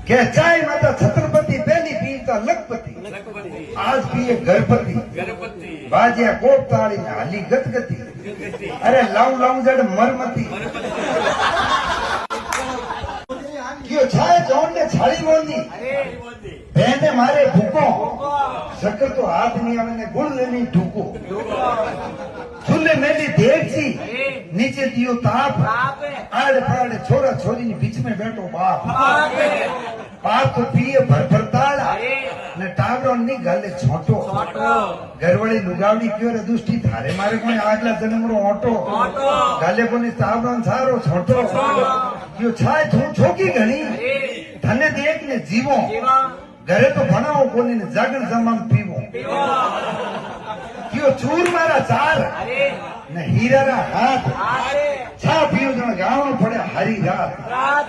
કે ચાય માતા છત્રપતિ પહેલી પીતા લખપતિ आज पिए गणपति बाजिया कोप ताड़ी में हाली गतगति अरे लाऊ लाऊ जड़ मरमती क्यों छाए जौन ने छाड़ी बोलनी बहने मारे भूको शक्कर तो हाथ नहीं आने गुड़ लेनी ढूको चूल्हे मेली देख सी नीचे दियो ताप आड़े पड़े छोरा छोरी बीच में बैठो बाप बाप तो पिए भर भर ताड़ा ने टावरो नहीं गाले छोटो घरवाली लुगावड़ी क्यों रे दुष्टी थारे मारे कोई आगला जन्म रो ऑटो गाले कोनी टावरो सारो छोटो क्यों छाए तू छोकी घणी धने देख ने जीवो घरे तो बनाओ कोनी ने जागण जमाम पीवो क्यों चूर मारा चार ने हीरा रा हाथ छा पियो जण गावो पड़े हरी रात